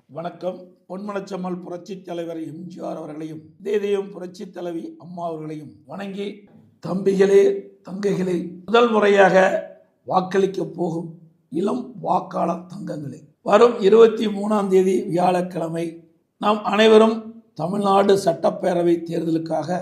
வணக்கம். பொன்மனச்செம்மல் புரட்சித் தலைவர் எம்ஜிஆர் அவர்களையும் இதயம் புரட்சித் தலைவி அம்மா அவர்களையும் வணங்கி, தம்பிகளே தங்கைகளே, முதல் முறையாக வாக்களிக்க போகும் இளம் வாக்காளர் தங்கங்களே, வரும் 23ஆம் தேதி வியாழக்கிழமை நாம் அனைவரும் தமிழ்நாடு சட்டப்பேரவை தேர்தலுக்காக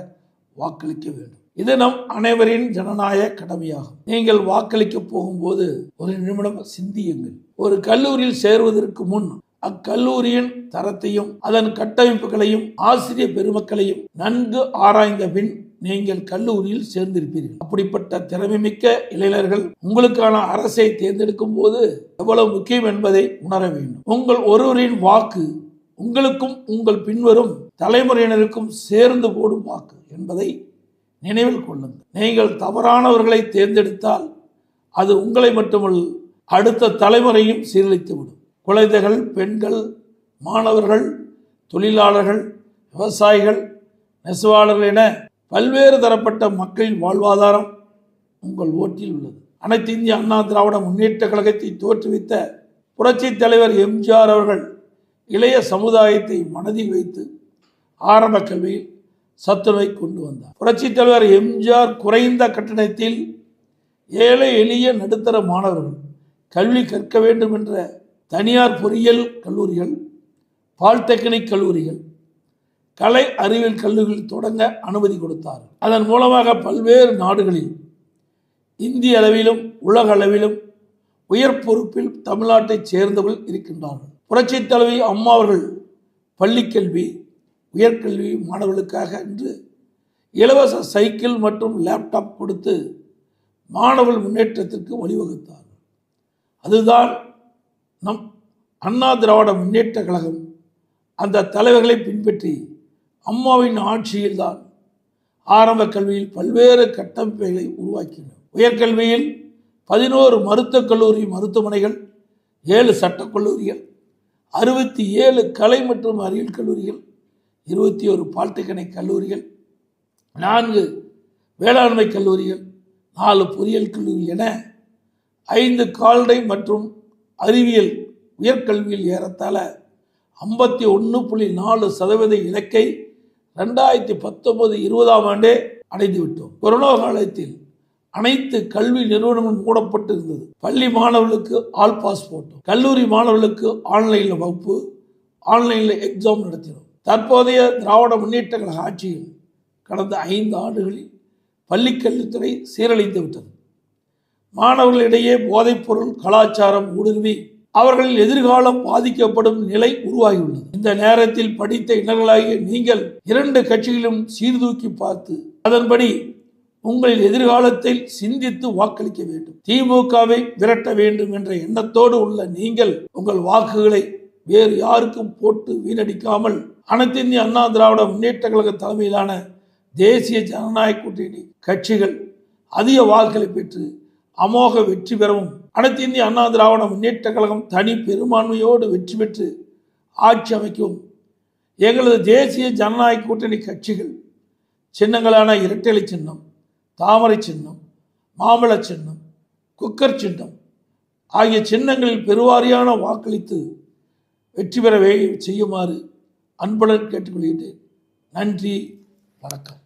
வாக்களிக்க வேண்டும். இது நம் அனைவரின் ஜனநாயக கடமையாகும். நீங்கள் வாக்களிக்க போகும்போது ஒரு நிமிடம் சிந்தியுங்கள். ஒரு கல்லூரியில் சேருவதற்கு முன் அக்கல்லூரியின் தரத்தையும் அதன் கட்டமைப்புகளையும் ஆசிரியர் பெருமக்களையும் நன்கு ஆராய்ந்த பின் நீங்கள் கல்லூரியில் சேர்ந்திருப்பீர்கள். அப்படிப்பட்ட திறமைமிக்க இளைஞர்கள் உங்களுக்கான அரசை தேர்ந்தெடுக்கும் போது எவ்வளவு முக்கியம் என்பதை உணர வேண்டும். உங்கள் ஒருவரின் வாக்கு உங்களுக்கும் உங்கள் பின்வரும் தலைமுறையினருக்கும் சேர்ந்து போடும் வாக்கு என்பதை நினைவில் கொள்ளுங்கள். நீங்கள் தவறானவர்களை தேர்ந்தெடுத்தால் அது உங்களை மட்டுமல்ல, அடுத்த தலைமுறையும் சீரழித்துவிடும். குழந்தைகள், பெண்கள், மாணவர்கள், தொழிலாளர்கள், விவசாயிகள், நெசவாளர்கள் என பல்வேறு தரப்பட்ட மக்களின் வாழ்வாதாரம் உங்கள் ஓட்டில் உள்ளது. அனைத்து இந்திய அண்ணா திராவிட முன்னேற்ற கழகத்தை தோற்றுவித்த புரட்சித் தலைவர் எம்ஜிஆர் அவர்கள் இளைய சமுதாயத்தை மனதில் வைத்து ஆரம்ப கல்வியில் சத்துணவை கொண்டு வந்தார். புரட்சித் தலைவர் எம்ஜிஆர் குறைந்த கட்டணத்தில் ஏழை எளிய நடுத்தர மாணவர்கள் கல்வி கற்க வேண்டும் என்ற தனியார் பொறியியல் கல்லூரிகள், பாலிடெக்னிக் கல்லூரிகள், கலை அறிவியல் கல்லூரிகள் தொடங்க அனுமதி கொடுத்தார். அதன் மூலமாக பல்வேறு நாடுகளில் இந்திய அளவிலும் உலக அளவிலும் உயர் பொறுப்பில் தமிழ்நாட்டைச் சேர்ந்தவர்கள் இருக்கின்றார்கள். புரட்சித் தலைவி அம்மா அவர்கள் பள்ளிக்கல்வி, உயர்கல்வி மாணவர்களுக்காக என்று இலவச சைக்கிள் மற்றும் லேப்டாப் கொடுத்து மாணவர்கள் முன்னேற்றத்திற்கு வழிவகுத்தார். அதுதான் நம் அண்ணா திராவிட முன்னேற்ற கழகம் அந்த தலைவர்களை பின்பற்றி அம்மாவின் ஆட்சியில்தான் ஆரம்ப கல்வியில் பல்வேறு கட்டமைப்புகளை உருவாக்கினர். உயர்கல்வியில் 11 மருத்துவக் கல்லூரி மருத்துவமனைகள், 7 சட்டக்கல்லூரிகள், 67 கலை மற்றும் அறிவியல் கல்லூரிகள், 21 பாலிடெக்னிக் கல்லூரிகள், 4 வேளாண்மை கல்லூரிகள், 4 பொறியியல் கல்லூரிகள் என 5 கால்நடை மற்றும் அறிவியல் உயர்கல்வியில் ஏறத்தாழ 51.4% இலக்கை 2019-20ஆம் ஆண்டே அடைந்துவிட்டோம். கொரோனா காலத்தில் அனைத்து கல்வி நிறுவனங்களும் மூடப்பட்டு இருந்தது. பள்ளி மாணவர்களுக்கு ஆல் பாஸ் போட்டோம். கல்லூரி மாணவர்களுக்கு ஆன்லைனில் வகுப்பு, ஆன்லைனில் எக்ஸாம் நடத்தினோம். தற்போதைய திராவிட முன்னேற்ற கழக ஆட்சியில் கடந்த 5 ஆண்டுகளில் பள்ளிக்கல்வித்துறை சீரழிந்து விட்டது. மாணவர்களிடையே போதைப்பொருள் கலாச்சாரம் ஊடுருவி அவர்களின் எதிர்காலம் பாதிக்கப்படும் நிலை உருவாகியுள்ளது. இந்த நேரத்தில் படித்த இளைஞர்களாகிய நீங்கள் 2 கட்சிகளிலும் சீர்தூக்கி பார்த்து அதன்படி உங்களின் எதிர்காலத்தில் சிந்தித்து வாக்களிக்க வேண்டும். திமுகவை விரட்ட வேண்டும் என்ற எண்ணத்தோடு உள்ள நீங்கள் உங்கள் வாக்குகளை வேறு யாருக்கும் போட்டு வீணடிக்காமல் அனைத்து இந்திய அண்ணா திராவிட முன்னேற்ற கழக தலைமையிலான தேசிய ஜனநாயக கூட்டணி கட்சிகள் அதிக வாக்குகளை பெற்று அமோக வெற்றி பெறவும், அனைத்து இந்திய அண்ணா திராவிட முன்னேற்ற கழகம் தனி பெரும்பான்மையோடு வெற்றி பெற்று ஆட்சி அமைக்கவும் எங்களது தேசிய ஜனநாயக கூட்டணி கட்சிகள் சின்னங்களான இரட்டை சின்னம், தாமரை சின்னம், மாம்பழ சின்னம், குக்கர் சின்னம் ஆகிய சின்னங்களில் பெருவாரியான வாக்களித்து வெற்றி பெற செய்யுமாறு அன்புடன் கேட்டுக்கொள்கின்றேன். நன்றி, வணக்கம்.